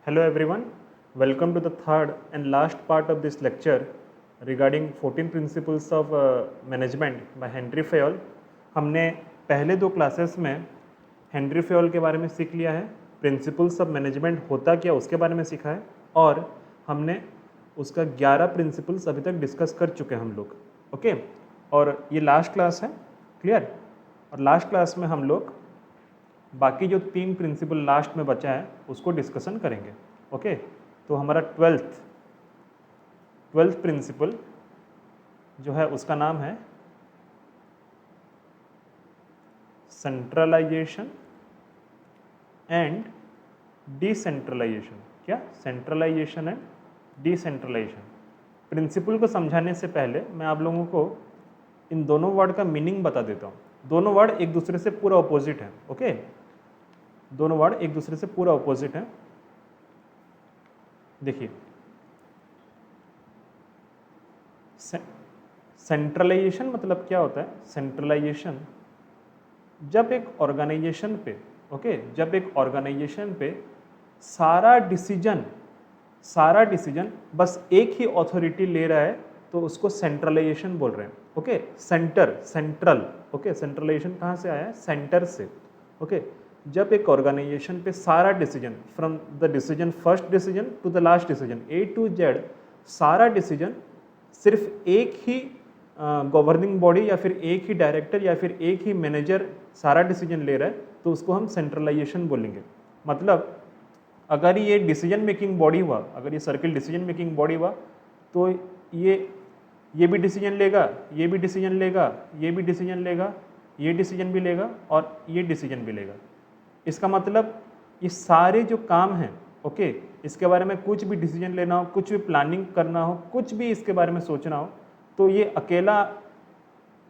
Hello everyone, welcome to the third and last part of this lecture regarding 14 principles of management by Henry Fayol। हमने पहले दो classes में Henry Fayol के बारे में सीख लिया है, प्रिंसिपल्स ऑफ मैनेजमेंट होता क्या उसके बारे में सीखा है और हमने उसका 11 प्रिंसिपल्स अभी तक डिस्कस कर चुके हैं हम लोग। ओके, और ये लास्ट क्लास है, क्लियर। और लास्ट क्लास में हम लोग बाकी जो 3 प्रिंसिपल लास्ट में बचा है उसको डिस्कशन करेंगे। ओके, तो हमारा ट्वेल्थ प्रिंसिपल जो है उसका नाम है सेंट्रलाइजेशन एंड डिसेंट्रलाइजेशन। क्या? Centralisation and decentralisation. प्रिंसिपल को समझाने से पहले मैं आप लोगों को इन दोनों वर्ड का मीनिंग बता देता हूँ। दोनों वर्ड एक दूसरे से पूरा अपोजिट है। ओके, दोनों वर्ड एक दूसरे से पूरा अपोजिट है। देखिए, सेंट्रलाइजेशन मतलब क्या होता है? सेंट्रलाइजेशन जब एक ऑर्गेनाइजेशन पे जब एक ऑर्गेनाइजेशन पे सारा डिसीजन बस एक ही अथॉरिटी ले रहा है तो उसको सेंट्रलाइजेशन बोल रहे हैं। Okay, central. ओके, सेंट्रलाइजेशन कहाँ से आया है? सेंटर से। ओके, जब एक ऑर्गेनाइजेशन पे सारा decision from the decision first decision to the last decision A to Z सारा डिसीजन सिर्फ एक ही गवर्निंग बॉडी या फिर एक ही डायरेक्टर या फिर एक ही मैनेजर सारा डिसीजन ले रहा है तो उसको हम सेंट्रलाइजेशन बोलेंगे। मतलब अगर ये डिसीजन मेकिंग बॉडी हुआ, अगर ये सर्किल डिसीजन मेकिंग बॉडी हुआ तो ये भी डिसीजन लेगा, ये भी डिसीजन लेगा, ये भी डिसीजन लेगा, ये डिसीजन भी लेगा और ये डिसीजन भी लेगा। इसका मतलब ये सारे जो काम हैं, ओके, इसके बारे में कुछ भी डिसीजन लेना हो, कुछ भी प्लानिंग करना हो, कुछ भी इसके बारे में सोचना हो तो ये अकेला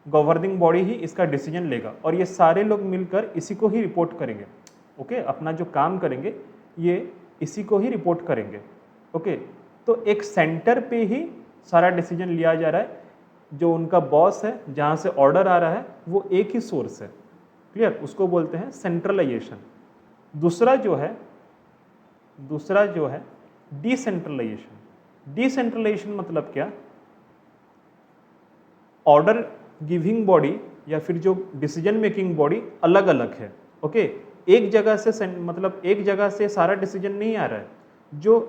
गवर्निंग बॉडी ही इसका डिसीजन लेगा और ये सारे लोग मिलकर इसी को ही रिपोर्ट करेंगे। ओके, अपना जो काम करेंगे ये इसी को ही रिपोर्ट करेंगे। ओके, तो एक सेंटर पे ही सारा डिसीजन लिया जा रहा है, जो उनका बॉस है, जहाँ से ऑर्डर आ रहा है वो एक ही सोर्स है। क्लियर? उसको बोलते हैं सेंट्रलाइजेशन। दूसरा जो है डिसेंट्रलाइजेशन। डिसेंट्रलाइजेशन मतलब क्या? ऑर्डर गिविंग बॉडी या फिर जो डिसीजन मेकिंग बॉडी अलग अलग है। ओके, एक जगह से मतलब एक जगह से सारा डिसीजन नहीं आ रहा है। जो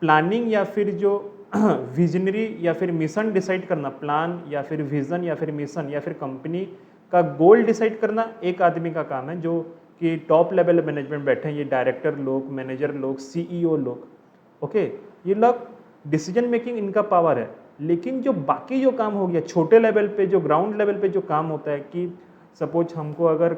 प्लानिंग या फिर जो विजनरी या फिर मिशन डिसाइड करना, प्लान या फिर विजन या फिर मिशन या फिर कंपनी का गोल डिसाइड करना एक आदमी का काम है, जो कि टॉप लेवल मैनेजमेंट बैठे हैं, ये डायरेक्टर लोग, मैनेजर लोग, CEO लोग। ओके, ये लोग डिसीजन मेकिंग इनका पावर है। लेकिन जो बाकी जो काम हो गया छोटे लेवल पे, जो ग्राउंड लेवल पे जो काम होता है कि सपोज हमको अगर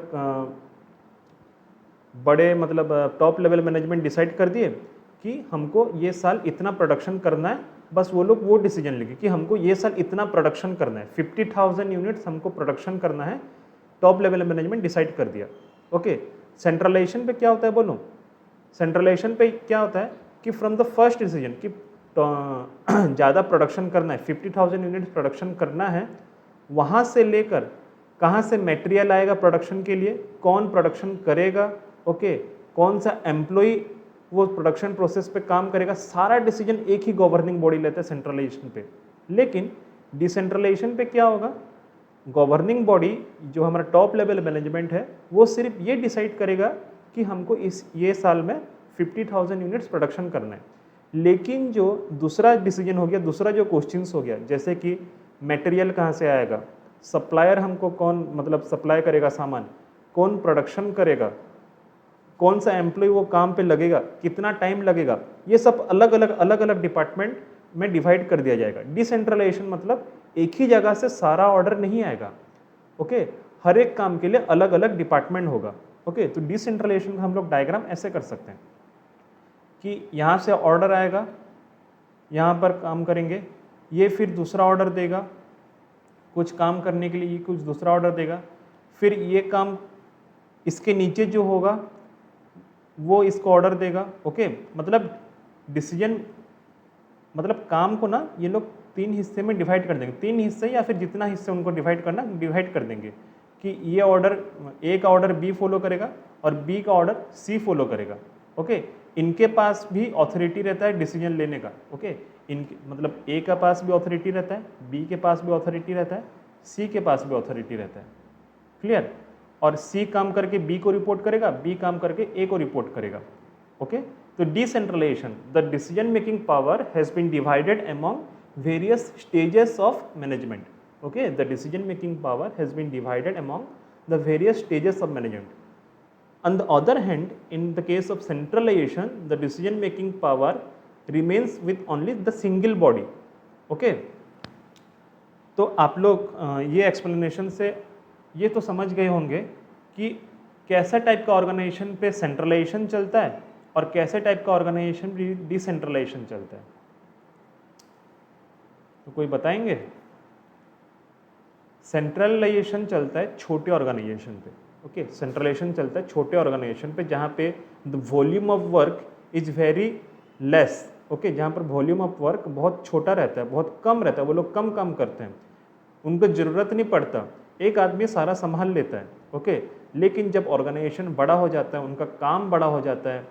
बड़े मतलब टॉप लेवल मैनेजमेंट डिसाइड कर दिए कि हमको ये साल इतना प्रोडक्शन करना है, बस वो लोग वो डिसीजन लेंगे कि हमको ये साल इतना प्रोडक्शन करना है, 50,000 यूनिट्स हमको प्रोडक्शन करना है, टॉप लेवल मैनेजमेंट डिसाइड कर दिया। ओके, सेंट्रलाइजेशन पे क्या होता है बोलो? सेंट्रलाइजेशन पे क्या होता है कि फ्रॉम द फर्स्ट डिसीजन कि ज़्यादा प्रोडक्शन करना है, 50,000 यूनिट्स प्रोडक्शन करना है, वहाँ से लेकर कहाँ से मटेरियल आएगा प्रोडक्शन के लिए, कौन प्रोडक्शन करेगा, ओके, कौन सा एम्प्लॉय वो प्रोडक्शन प्रोसेस पे काम करेगा, सारा डिसीजन एक ही गवर्निंग बॉडी लेता है सेंट्रलाइजेशन पे। लेकिन डिसेंट्रलाइजेशन पे क्या होगा? गवर्निंग बॉडी जो हमारा टॉप लेवल मैनेजमेंट है वो सिर्फ ये डिसाइड करेगा कि हमको ये साल में 50,000 यूनिट्स प्रोडक्शन करना है। लेकिन जो दूसरा डिसीजन हो गया, दूसरा जो क्वेश्चंस हो गया, जैसे कि मटेरियल कहाँ से आएगा, सप्लायर हमको कौन मतलब सप्लाई करेगा सामान, कौन प्रोडक्शन करेगा, कौन सा एम्प्लॉय वो काम पे लगेगा, कितना टाइम लगेगा, ये सब अलग अलग डिपार्टमेंट में डिवाइड कर दिया जाएगा। डिसेंट्रलाइजेशन मतलब एक ही जगह से सारा ऑर्डर नहीं आएगा। ओके, हर एक काम के लिए अलग अलग डिपार्टमेंट होगा। ओके, तो डिसेंट्रलाइजेशन का हम लोग डायग्राम ऐसे कर सकते हैं कि यहाँ से ऑर्डर आएगा, यहाँ पर काम करेंगे, ये फिर दूसरा ऑर्डर देगा कुछ काम करने के लिए, ये कुछ दूसरा ऑर्डर देगा, फिर ये काम इसके नीचे जो होगा वो इसको ऑर्डर देगा। ओके, मतलब डिसीजन मतलब काम को ना ये लोग 3 हिस्से में डिवाइड कर देंगे, 3 हिस्से या फिर जितना हिस्से उनको डिवाइड करना डिवाइड कर देंगे कि ये ऑर्डर, ए का ऑर्डर बी फॉलो करेगा और बी का ऑर्डर सी फॉलो करेगा। ओके, इनके पास भी ऑथोरिटी रहता है डिसीजन लेने का। ओके, इनके मतलब ए का पास भी ऑथोरिटी रहता है, बी के पास भी ऑथोरिटी रहता है, सी के पास भी ऑथोरिटी रहता है। क्लियर? और सी काम करके बी को रिपोर्ट करेगा, बी काम करके ए को रिपोर्ट करेगा। ओके, तो decentralisation, the decision making power has been divided among various stages of management. Okay, the decision making power has been divided among the various stages of management. On the other hand, in the case of centralization, the decision making power remains with only the single body. Okay, तो आप लोग ये explanation से ये तो समझ गए होंगे कि कैसा टाइप का ऑर्गेनाइजेशन पे सेंट्रलाइजेशन चलता है और कैसे टाइप का ऑर्गेनाइजेशन डिसेंट्रलाइजेशन चलता है। तो कोई बताएंगे? सेंट्रलाइजेशन चलता है छोटे ऑर्गेनाइजेशन पे। ओके, सेंट्रलाइजेशन चलता है छोटे ऑर्गेनाइजेशन पे जहाँ पे the volume of work is very less. Okay, जहाँ पर वॉल्यूम ऑफ वर्क बहुत छोटा रहता है, बहुत कम रहता है, वो लोग कम काम करते हैं, उनको ज़रूरत नहीं पड़ता, एक आदमी सारा संभाल लेता है। ओके, लेकिन जब ऑर्गेनाइजेशन बड़ा हो जाता है, उनका काम बड़ा हो जाता है,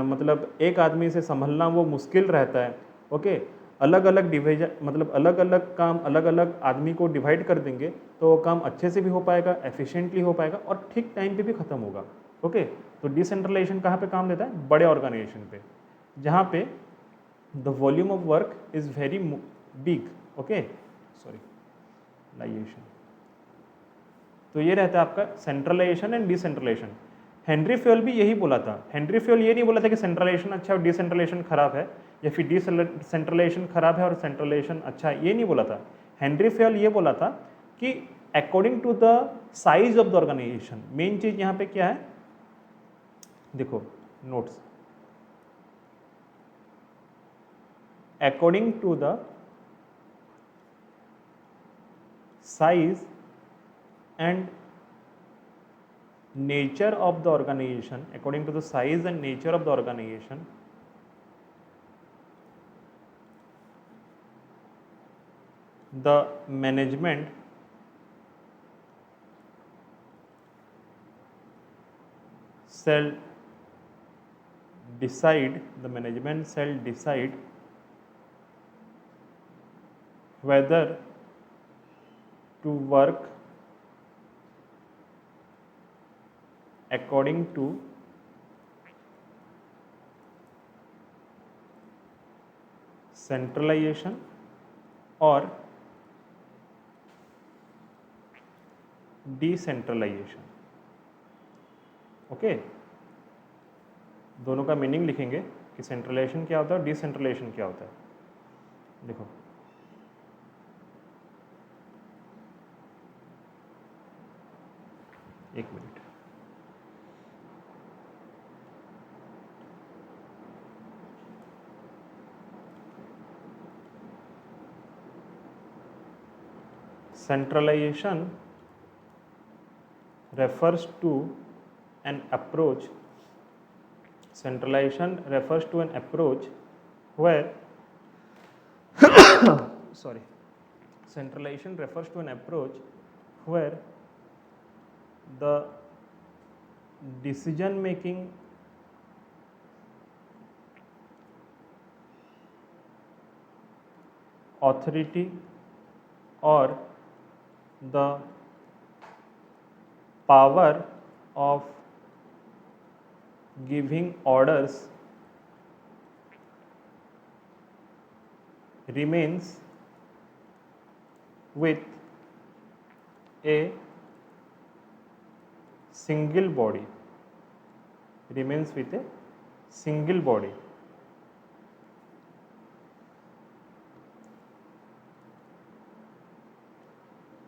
मतलब एक आदमी से संभलना वो मुश्किल रहता है। ओके, अलग अलग डिवीजन, मतलब अलग अलग काम अलग अलग आदमी को डिवाइड कर देंगे तो वो काम अच्छे से भी हो पाएगा, एफिशिएंटली हो पाएगा और ठीक टाइम पे भी खत्म होगा। ओके, तो डिसेंट्रलाइजेशन कहाँ पे काम लेता है? बड़े ऑर्गेनाइजेशन पे, जहाँ पे the volume of work is very big. Okay, sorry, लाइजेशन। तो ये रहता है आपका centralisation and decentralisation. Henri Fayol भी यही बोला था। हेनरी फ्योल ये नहीं बोला था कि सेंट्रलाइजेशन अच्छा है और डिसेंट्रलाइजेशन खराब है, या फिर डिसेंट्रलाइजेशन खराब है और सेंट्रलाइजेशन अच्छा है, ये नहीं बोला था। हेनरी फ्योल ये बोला था कि according to the size of the organisation, main चीज यहाँ पे क्या है, देखो notes, according to the size and nature of the organization, according to the size and nature of the organization, the management shall decide whether to work according to centralization or decentralization। Okay, दोनों का meaning लिखेंगे कि centralisation क्या होता है और decentralisation क्या होता है। देखो, एक minute, centralization refers to an approach where sorry, centralization refers to an approach where the decision making authority or the power of giving orders remains with a single body,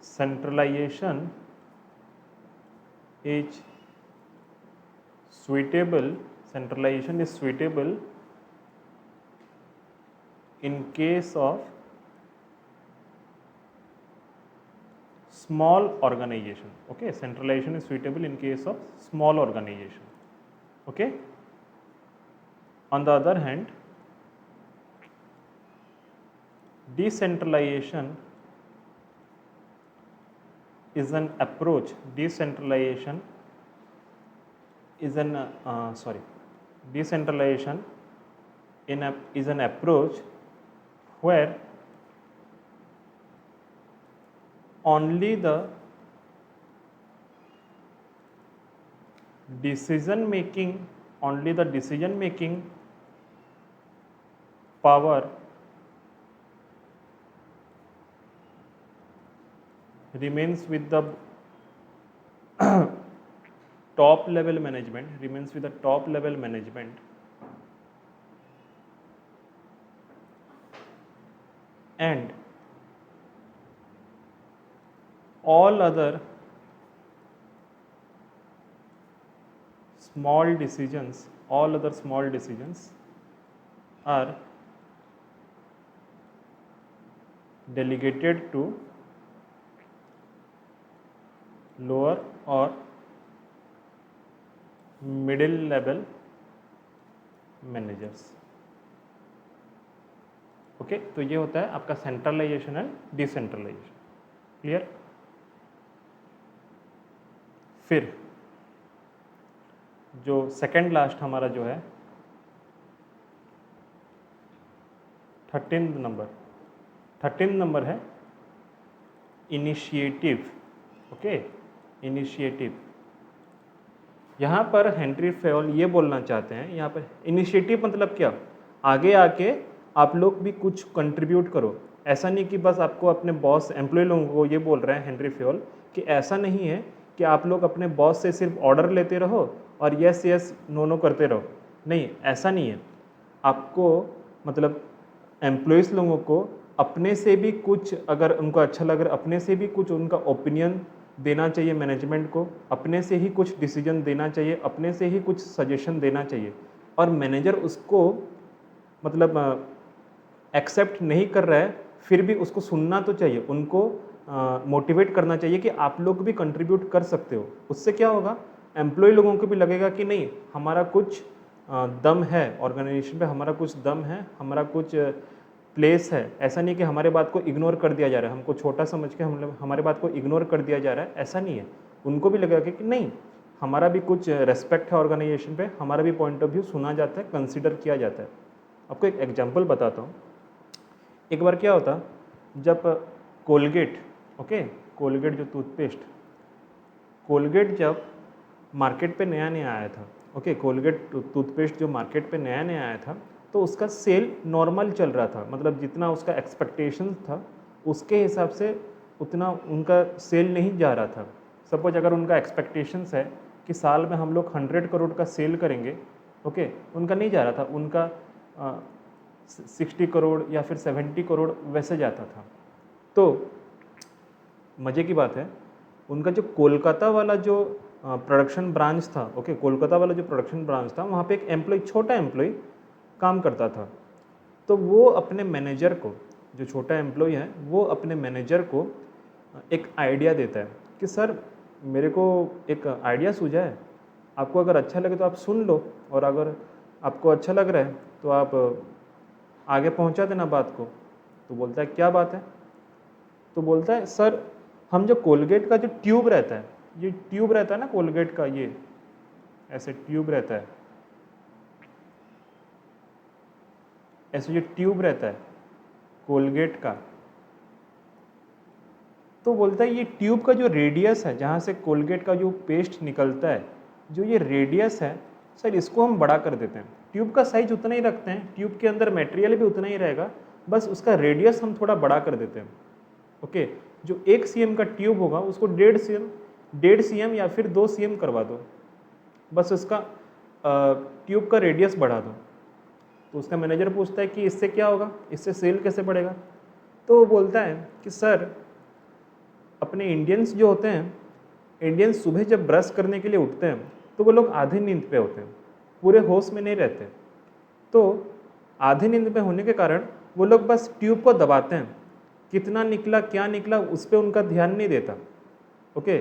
Centralization is suitable in case of small organization. Okay, centralization is suitable in case of small organization. Okay, on the other hand, decentralization is an approach, decentralization is an decentralization is an approach where only the decision making power remains with the top level management and all other small decisions are delegated to lower or middle level managers. Okay, तो ये होता है आपका centralisation and decentralisation. Clear? फिर जो second last हमारा जो है 13 नंबर है इनिशिएटिव। Okay, initiative. यहाँ पर हेनरी फेयोल ये बोलना चाहते हैं, यहाँ पर इनिशिएटिव मतलब क्या, आगे आके आप लोग भी कुछ कंट्रीब्यूट करो। ऐसा नहीं कि बस आपको अपने बॉस एम्प्लॉय लोगों को ये बोल रहे हैं हेनरी फेयोल कि ऐसा नहीं है कि आप लोग अपने बॉस से सिर्फ ऑर्डर लेते रहो और यस यस नो नो करते रहो। नहीं, ऐसा नहीं है। आपको मतलब एम्प्लॉयज़ लोगों को अपने से भी कुछ, अगर उनको अच्छा लग रहा है, अपने से भी कुछ उनका ओपिनियन देना चाहिए मैनेजमेंट को, अपने से ही कुछ डिसीजन देना चाहिए, अपने से ही कुछ सजेशन देना चाहिए। और मैनेजर उसको मतलब एक्सेप्ट नहीं कर रहा है, फिर भी उसको सुनना तो चाहिए, उनको मोटिवेट करना चाहिए कि आप लोग भी कंट्रीब्यूट कर सकते हो। उससे क्या होगा, एम्प्लॉय लोगों को भी लगेगा कि नहीं, हमारा कुछ दम है ऑर्गेनाइजेशन पे, हमारा कुछ दम है, हमारा कुछ प्लेस है। ऐसा नहीं कि हमारे बात को इग्नोर कर दिया जा रहा है, हमको छोटा समझ के हमारे बात को इग्नोर कर दिया जा रहा है, ऐसा नहीं है। उनको भी लगेगा कि नहीं, हमारा भी कुछ रेस्पेक्ट है ऑर्गेनाइजेशन पे, हमारा भी पॉइंट ऑफ व्यू सुना जाता है, कंसिडर किया जाता है। आपको एक एग्जांपल बताता हूँ। एक बार क्या होता, जब कोलगेट, ओके, कोलगेट जो टूथपेस्ट, कोलगेट जब मार्केट पे नया नया आया था, ओके, कोलगेट टूथपेस्ट जो मार्केट पे नया नया आया था, तो उसका सेल नॉर्मल चल रहा था, मतलब जितना उसका एक्सपेक्टेशन था उसके हिसाब से उतना उनका सेल नहीं जा रहा था। सपोज अगर उनका एक्सपेक्टेशंस है कि साल में हम लोग 100 करोड़ का सेल करेंगे, ओके, उनका नहीं जा रहा था, उनका 60 करोड़ या फिर 70 करोड़ वैसे जाता था। तो मज़े की बात है, उनका जो कोलकाता वाला जो प्रोडक्शन ब्रांच था, ओके, कोलकाता वाला जो प्रोडक्शन ब्रांच था, वहाँ पे एक एम्प्लॉय, छोटा एम्प्लॉय काम करता था। तो वो अपने मैनेजर को, जो छोटा एम्प्लॉय है, वो अपने मैनेजर को एक आइडिया देता है कि सर मेरे को एक आइडिया सूझा है, आपको अगर अच्छा लगे तो आप सुन लो, और अगर आपको अच्छा लग रहा है तो आप आगे पहुंचा देना बात को। तो बोलता है क्या बात है? तो बोलता है सर, हम जो कोलगेट का जो ट्यूब रहता है, ये ट्यूब रहता है ना कोलगेट का, ये ऐसे ट्यूब रहता है, ऐसे जो ट्यूब रहता है कोलगेट का, तो बोलता है ये ट्यूब का जो रेडियस है, जहाँ से कोलगेट का जो पेस्ट निकलता है, जो ये रेडियस है सर, इसको हम बड़ा कर देते हैं। ट्यूब का साइज उतना ही रखते हैं, ट्यूब के अंदर मटेरियल भी उतना ही रहेगा, बस उसका रेडियस हम थोड़ा बड़ा कर देते हैं। ओके, जो 1 cm का ट्यूब होगा उसको 1.5 cm या फिर 2 cm करवा दो, बस उसका ट्यूब का रेडियस बढ़ा दो। तो उसका मैनेजर पूछता है कि इससे क्या होगा, इससे सेल कैसे बढ़ेगा? तो वो बोलता है कि सर, अपने इंडियंस जो होते हैं, इंडियंस सुबह जब ब्रश करने के लिए उठते हैं तो वो लोग आधी नींद पे होते हैं, पूरे होश में नहीं रहते। तो आधी नींद में होने के कारण वो लोग बस ट्यूब को दबाते हैं, कितना निकला क्या निकला उस पर उनका ध्यान नहीं देता। ओके,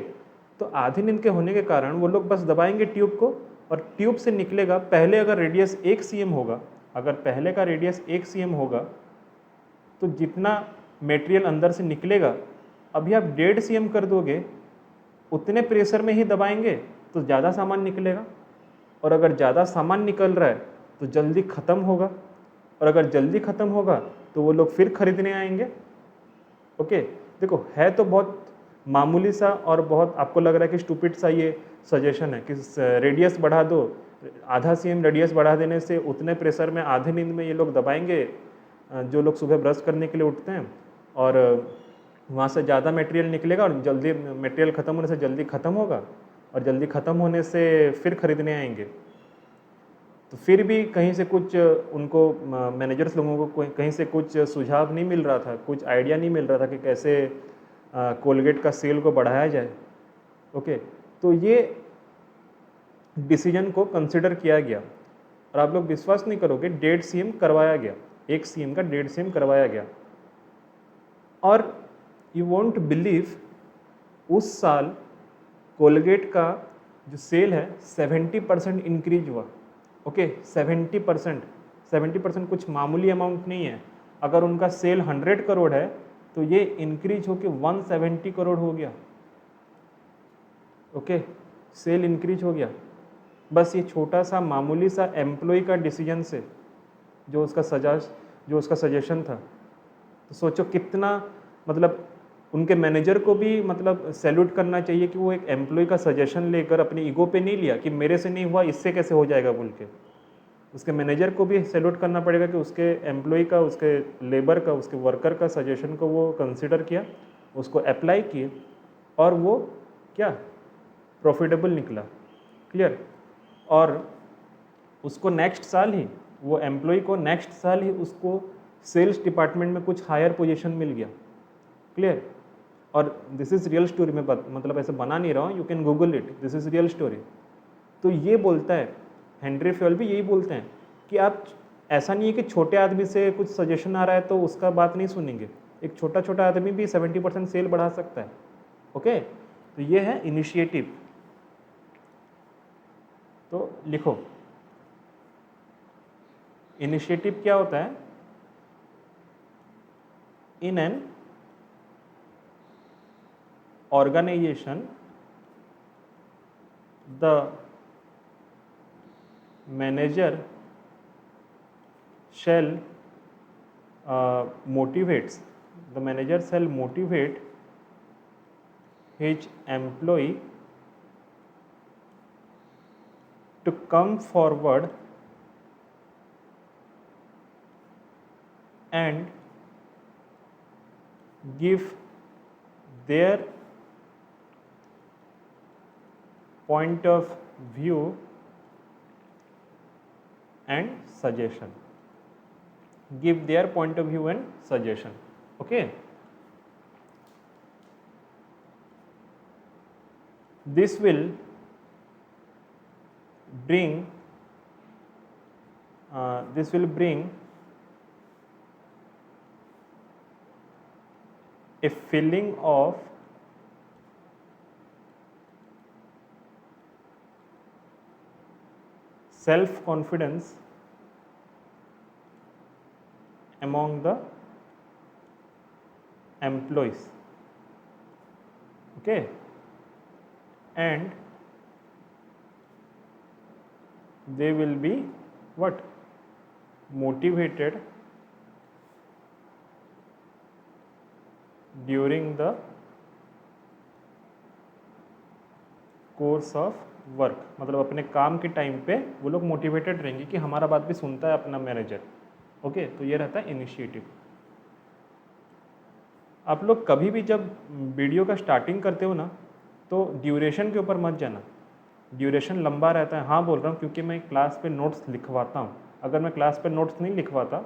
तो आधी नींद के होने के कारण वो लोग बस दबाएंगे ट्यूब को, और ट्यूब से निकलेगा, पहले अगर रेडियस 1 cm होगा, अगर पहले का रेडियस 1 cm होगा, तो जितना मटेरियल अंदर से निकलेगा, अभी आप 1.5 cm कर दोगे, उतने प्रेशर में ही दबाएंगे तो ज़्यादा सामान निकलेगा। और अगर ज़्यादा सामान निकल रहा है तो जल्दी ख़त्म होगा, और अगर जल्दी ख़त्म होगा तो वो लोग फिर खरीदने आएंगे। ओके, देखो है तो बहुत मामूली सा और बहुत आपको लग रहा है कि स्टूपिड सा ये सजेशन है कि रेडियस बढ़ा दो, आधा सीएम रेडियस बढ़ा देने से उतने प्रेशर में आधे नींद में ये लोग दबाएंगे जो लोग सुबह ब्रश करने के लिए उठते हैं, और वहाँ से ज़्यादा मटेरियल निकलेगा और जल्दी मटेरियल ख़त्म होने से जल्दी ख़त्म होगा, और जल्दी ख़त्म होने से फिर खरीदने आएंगे। तो फिर भी कहीं से कुछ उनको मैनेजर्स लोगों को कहीं से कुछ सुझाव नहीं मिल रहा था, कुछ आइडिया नहीं मिल रहा था कि कैसे कोलगेट का सेल को बढ़ाया जाए। ओके, तो ये डिसीजन को कंसिडर किया गया, और आप लोग विश्वास नहीं करोगे 1.5 सीएम करवाया गया, 1 सीएम का 1.5 सीएम करवाया गया। और यू वोंट बिलीव उस साल कोलगेट का जो सेल है 70% इंक्रीज हुआ। ओके, 70% कुछ मामूली अमाउंट नहीं है। अगर उनका सेल 100 करोड़ है तो ये इंक्रीज होके 170 करोड़ हो गया। ओके, सेल इंक्रीज हो गया बस ये छोटा सा मामूली सा एम्प्लॉय का डिसीजन से, जो उसका सजेशन था। तो सोचो कितना, मतलब उनके मैनेजर को भी मतलब सैल्यूट करना चाहिए कि वो एक एम्प्लॉय का सजेशन लेकर अपनी ईगो पे नहीं लिया कि मेरे से नहीं हुआ इससे कैसे हो जाएगा बोल के। उसके मैनेजर को भी सैल्यूट करना पड़ेगा कि उसके एम्प्लॉय का, उसके लेबर का, उसके वर्कर का सजेशन को वो कंसिडर किया, उसको अप्लाई किए, और वो क्या प्रॉफिटेबल निकला। क्लियर। और उसको नेक्स्ट साल ही, वो एम्प्लॉय को नेक्स्ट साल ही उसको सेल्स डिपार्टमेंट में कुछ हायर पोजीशन मिल गया। क्लियर। और दिस इज़ रियल स्टोरी, में मतलब ऐसे बना नहीं रहा हूँ, you can Google it, this is real story. तो ये बोलता है, हेनरी फेयल भी यही बोलते हैं कि आप, ऐसा नहीं है कि छोटे आदमी से कुछ सजेशन आ रहा है तो उसका बात नहीं सुनेंगे, एक छोटा छोटा आदमी भी 70% सेल बढ़ा सकता है। ओके, तो ये है इनिशिएटिव। तो लिखो, इनिशिएटिव क्या होता है? In an organization, the manager shall motivate his employee to come forward and give their point of view and suggestion. Give their point of view and suggestion. Okay. This will bring a feeling of self-confidence among the employees. Okay, and they will be what? Motivated during the course of work, मतलब अपने काम के time पे वो लोग motivated रहेंगे कि हमारा बात भी सुनता है अपना मैनेजर। ओके, तो ये रहता है इनिशिएटिव। आप लोग कभी भी जब वीडियो का स्टार्टिंग करते हो ना, तो ड्यूरेशन के ऊपर मत जाना। ड्यूरेशन लंबा रहता है, हाँ बोल रहा हूँ क्योंकि मैं क्लास पे नोट्स लिखवाता हूँ। अगर मैं क्लास पे नोट्स नहीं लिखवाता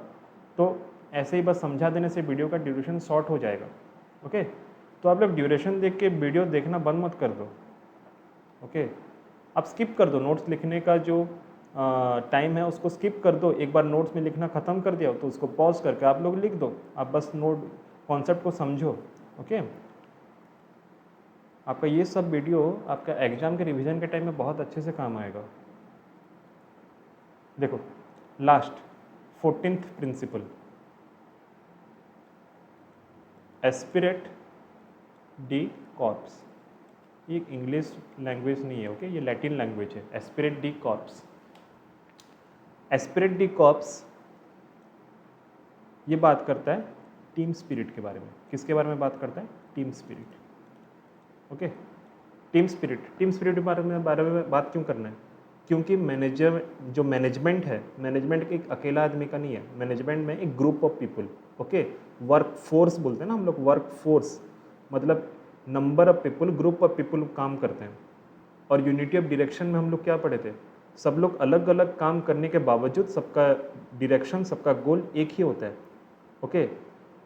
तो ऐसे ही बस समझा देने से वीडियो का ड्यूरेशन शॉर्ट हो जाएगा। ओके, तो आप लोग ड्यूरेशन देख के वीडियो देखना बंद मत कर दो। ओके, आप स्किप कर दो, नोट्स लिखने का जो टाइम है उसको स्किप कर दो। एक बार नोट्स में लिखना ख़त्म कर दिया तो उसको पॉज करके आप लोग लिख दो, आप बस नोट कॉन्सेप्ट को समझो। ओके, आपका ये सब वीडियो आपका एग्जाम के रिवीजन के टाइम में बहुत अच्छे से काम आएगा। देखो, last 14th principle, esprit de corps. ये इंग्लिश लैंग्वेज नहीं है, ओके, ये लैटिन लैंग्वेज है। Esprit de corps, esprit de corps ये बात करता है टीम स्पिरिट के बारे में। किसके बारे में बात करता है? Team spirit. Okay, team spirit, team spirit के बारे में बात क्यों करना है? क्योंकि मैनेजर जो मैनेजमेंट है, मैनेजमेंट एक अकेला आदमी का नहीं है, मैनेजमेंट में एक group of people. Okay, work force बोलते हैं ना हम लोग, वर्क फोर्स मतलब number of people, group of people काम करते हैं। और यूनिटी ऑफ डायरेक्शन में हम लोग क्या पढ़े थे? सब लोग अलग अलग काम करने के बावजूद सबका डायरेक्शन, सबका गोल एक ही होता है। ओके,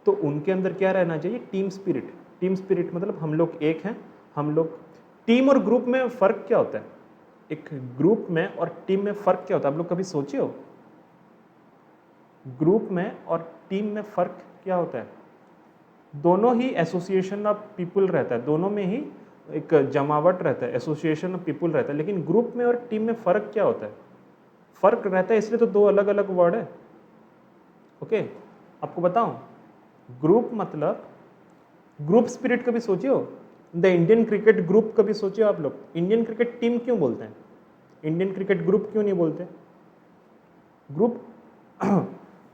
तो उनके अंदर क्या रहना चाहिए? Team spirit. टीम स्पिरिट मतलब हम लोग एक हैं, हम लोग। टीम और ग्रुप में फ़र्क क्या होता है? एक ग्रुप में और टीम में फ़र्क क्या होता है? आप लोग कभी सोचे हो? ग्रुप में और टीम में फ़र्क क्या होता है? दोनों ही एसोसिएशन ऑफ पीपल रहता है, दोनों में ही एक जमावट रहता है, एसोसिएशन ऑफ पीपल रहता है। लेकिन ग्रुप में और टीम में फ़र्क क्या होता है? फ़र्क रहता है, इसलिए तो दो अलग अलग वर्ड है। ओके, आपको बताऊं, ग्रुप मतलब ग्रुप स्पिरिट कभी सोचे हो? द इंडियन क्रिकेट ग्रुप कभी सोचे हो आप लोग? इंडियन क्रिकेट टीम क्यों बोलते हैं? इंडियन क्रिकेट ग्रुप क्यों नहीं बोलते? ग्रुप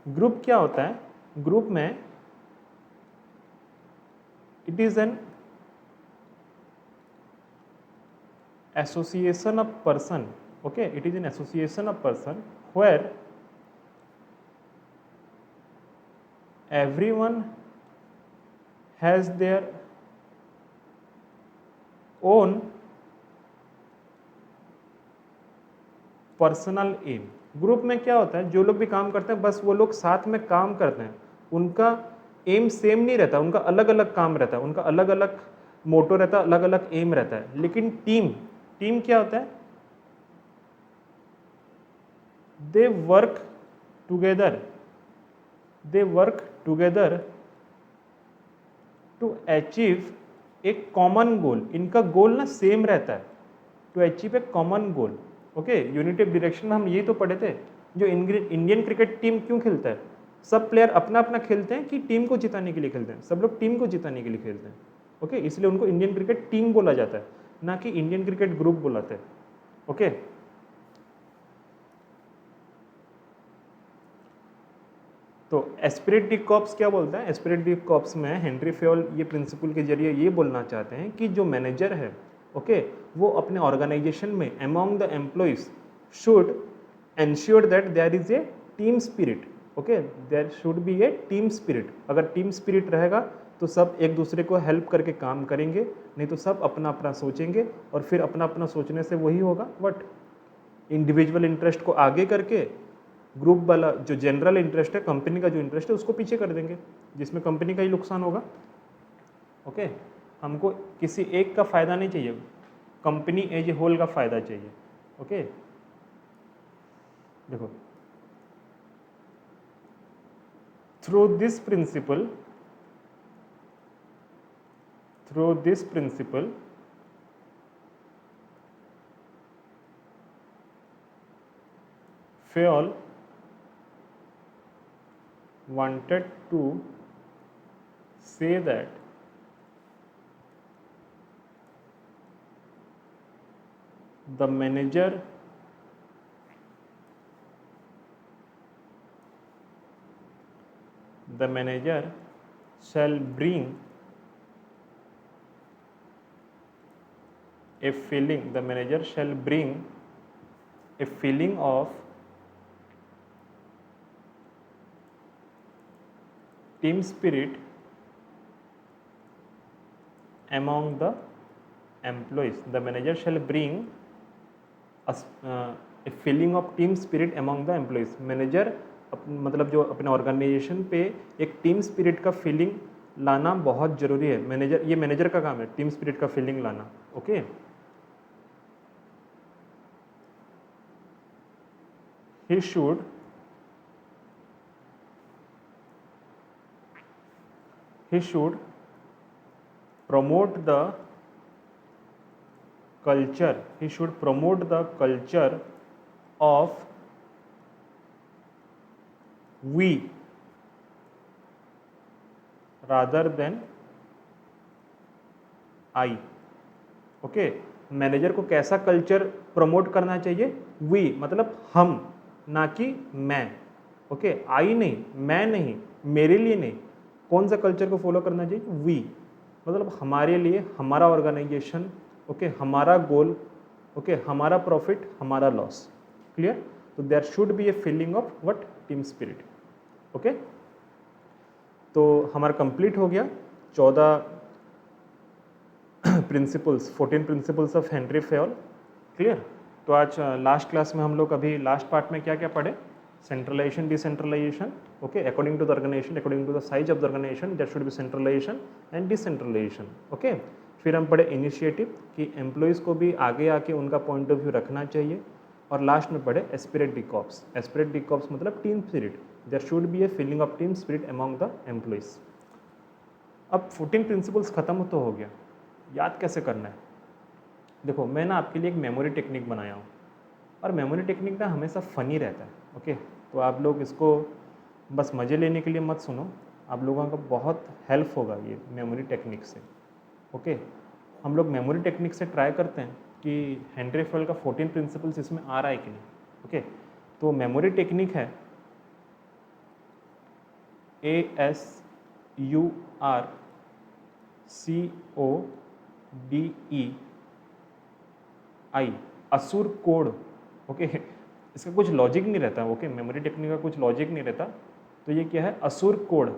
ग्रुप क्या होता है? ग्रुप में it is an association of person. Okay, it is an association of person where everyone has their own personal aim. Group में क्या होता है? जो लोग भी काम करते हैं बस वो लोग साथ में काम करते हैं, उनका एम सेम नहीं रहता, उनका अलग अलग काम रहता है, उनका अलग अलग मोटो रहता है, अलग अलग एम रहता है। लेकिन टीम, टीम क्या होता है? They work together, they work together to achieve एक कॉमन गोल। इनका गोल ना सेम रहता है, to achieve a common goal. Okay, unity of direction में हम ये तो पढ़े थे। जो इंडियन क्रिकेट टीम क्यों खेलता है? सब प्लेयर अपना अपना खेलते हैं कि टीम को जिताने के लिए खेलते हैं? सब लोग टीम को जिताने के लिए खेलते हैं। ओके, इसलिए उनको इंडियन क्रिकेट टीम बोला जाता है, ना कि इंडियन क्रिकेट ग्रुप बुलाते हैं। ओके, तो एस्पिरिट डी कॉर्प्स क्या बोलता है? एस्पिरिट डी कॉर्प्स में हेनरी फेयोल ये प्रिंसिपल के जरिए ये बोलना चाहते हैं कि जो मैनेजर है, ओके, वो अपने ऑर्गेनाइजेशन में among the employees should ensure that there is a team spirit. Okay, there should be a team spirit. अगर टीम स्पिरिट रहेगा तो सब एक दूसरे को हेल्प करके काम करेंगे, नहीं तो सब अपना अपना सोचेंगे और फिर अपना अपना सोचने से वही होगा वट इंडिविजुअल इंटरेस्ट को आगे करके ग्रुप वाला जो जनरल इंटरेस्ट है, कंपनी का जो इंटरेस्ट है, उसको पीछे कर देंगे, जिसमें कंपनी का ही नुकसान होगा। ओके, हमको किसी एक का फायदा नहीं चाहिए, कंपनी एज ए होल का फायदा चाहिए। ओके, देखो, through this principle Fayol wanted to say that the manager shall bring a feeling, the manager shall bring a feeling of team spirit among the employees. The manager shall bring a feeling of team spirit among the employees. Manager मतलब जो अपने organisation पे एक team spirit का feeling लाना बहुत ज़रूरी है। मैनेजर, ये मैनेजर का काम है टीम स्पिरिट का फीलिंग लाना। Okay, he should promote the culture, he should promote the culture of we rather than I. Okay, manager को कैसा कल्चर प्रमोट करना चाहिए, वी मतलब हम, ना कि मैं। ओके, आई नहीं, मैं नहीं, मेरे लिए नहीं, कौन सा कल्चर को फॉलो करना चाहिए, वी मतलब हमारे लिए, हमारा ऑर्गेनाइजेशन, ओके, हमारा गोल, ओके, हमारा प्रॉफिट, हमारा लॉस। क्लियर? तो there should be a feeling of what, team spirit. Okay, तो हमारा कंप्लीट हो गया 14 principles, 14 principles of Henri Fayol. Clear? तो आज लास्ट क्लास में हम लोग अभी लास्ट पार्ट में क्या क्या पढ़े, centralisation, decentralisation. Okay, according to the organisation, according to the size of the organisation there should be centralisation and decentralisation. Okay, फिर हम पढ़े इनिशिएटिव कि एम्प्लॉयज़ को भी आगे आके उनका पॉइंट ऑफ व्यू रखना चाहिए। और लास्ट में पढ़े esprit de corps. Esprit de corps मतलब team spirit, there should be a feeling of team spirit among the employees. अब 14 प्रिंसिपल्स खत्म तो हो गया, याद कैसे करना है? देखो, मैं ना आपके लिए एक मेमोरी टेक्निक बनाया हूँ, और मेमोरी टेक्निक ना हमेशा फ़नी रहता है। ओके, तो आप लोग इसको बस मज़े लेने के लिए मत सुनो, आप लोगों का बहुत हेल्प होगा ये मेमोरी टेक्निक से। ओके, हम लोग मेमोरी टेक्निक से ट्राई करते हैं कि हेनरी फेयोल का 14 प्रिंसिपल्स इसमें आ रहा है कि नहीं। ओके, तो मेमोरी टेक्निक है ASURCODEI, असुर कोड। ओके, इसका कुछ लॉजिक नहीं रहता। ओके, मेमोरी टेक्निक का कुछ लॉजिक नहीं रहता। तो ये क्या है, असुर कोड,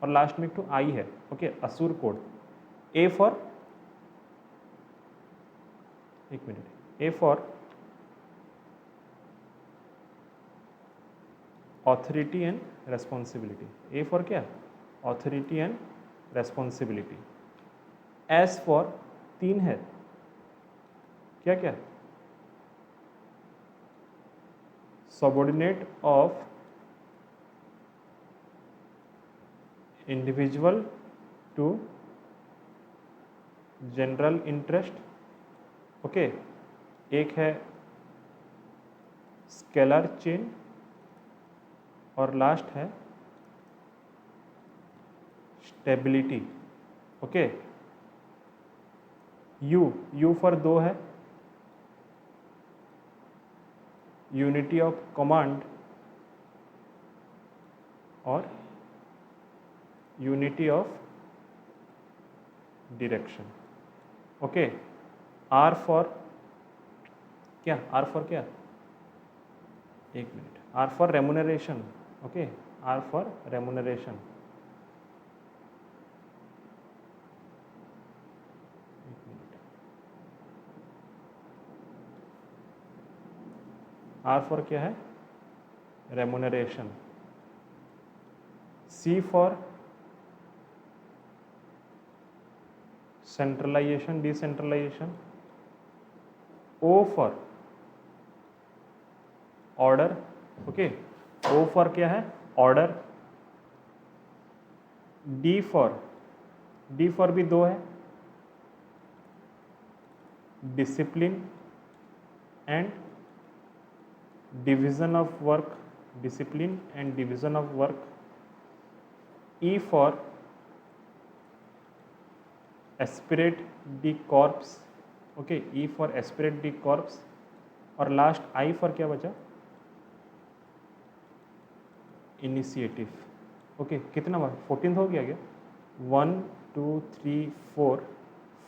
और लास्ट में एक तो आई है। ओके, असुर कोड। ए फॉर, एक मिनट, A for authority and responsibility. A for क्या, authority and responsibility. S for, तीन है, क्या क्या, subordinate of individual to general interest. Okay, एक है स्केलर चेन, और लास्ट है स्टेबिलिटी। ओके, यू फॉर दो है, यूनिटी ऑफ कमांड और unity of direction. Okay, R for क्या, आर फॉर क्या, एक मिनट, R for remuneration. Okay, R for remuneration. Are for क्या है, remuneration. C for centralisation, decentralisation. O for order. Okay, O for क्या है, order. D for भी दो है, discipline and division of work, discipline and division of work. E for esprit de corps. Okay, E for esprit de corps. और last I for क्या बचा, initiative. Okay, कितना बार 14 हो गया क्या, 1 2 3 4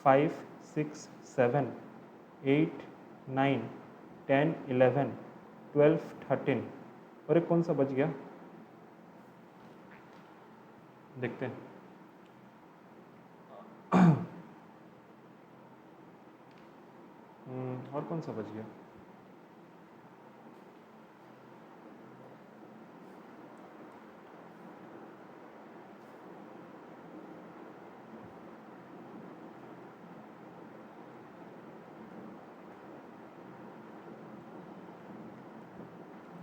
5 6 7 8 9 10 11 12 13, और एक कौन सा बच गया, देखते हैं। और कौन सा बच गया,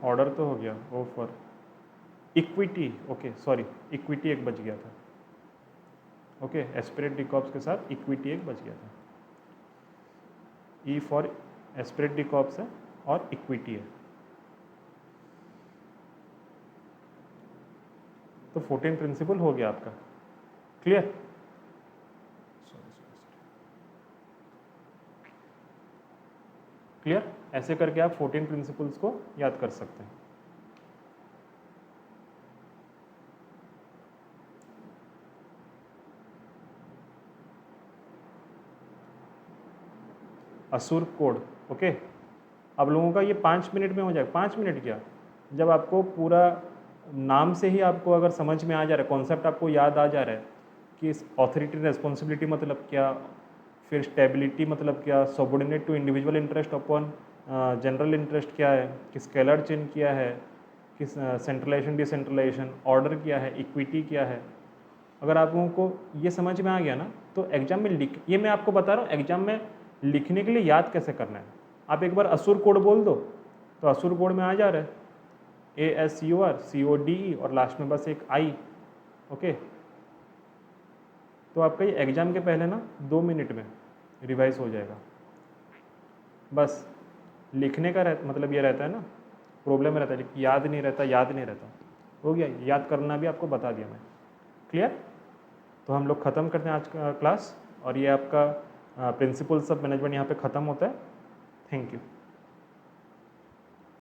ऑर्डर तो हो गया, O for equity. Okay sorry, equity एक बच गया था। ओके, एस्पिरेट डी कॉर्प्स के साथ इक्विटी एक बच गया था। ई फॉर एस्पिरेट डी कॉर्प्स है और इक्विटी है। तो 14 प्रिंसिपल हो गया आपका, क्लियर। क्लियर? ऐसे करके आप 14 प्रिंसिपल्स को याद कर सकते हैं। असुर कोड, ओके। आप लोगों का ये 5 मिनट में हो जाएगा। 5 मिनट क्या, जब आपको पूरा नाम से ही आपको अगर समझ में आ जा रहा है, कॉन्सेप्ट आपको याद आ जा रहा है कि ऑथोरिटी रिस्पॉन्सिबिलिटी मतलब क्या, फिर स्टेबिलिटी मतलब क्या, subordinate to individual interest upon general interest क्या है, कि स्केलर चेन क्या है, कि सेंट्रलाइजेशन डिसेंट्रलाइजेशन, ऑर्डर क्या है, इक्विटी क्या है, अगर आप लोगों को ये समझ में आ गया ना, तो एग्जाम में लिख, ये मैं आपको बता रहा हूँ एग्जाम में लिखने के लिए याद कैसे करना है। आप एक बार असुर कोड बोल दो तो असुर कोड में आ जा रहा है ASUR CODE और लास्ट में बस एक I, ओके। तो आपका ये एग्जाम के पहले ना 2 मिनट में रिवाइज हो जाएगा। बस लिखने का मतलब ये रहता है ना, प्रॉब्लम रहता है कि याद नहीं रहता। हो गया, याद करना भी आपको बता दिया मैं। क्लियर? तो हम लोग ख़त्म करते हैं आज का क्लास, और ये आपका प्रिंसिपल्स ऑफ मैनेजमेंट यहाँ पे ख़त्म होता है। Thank you.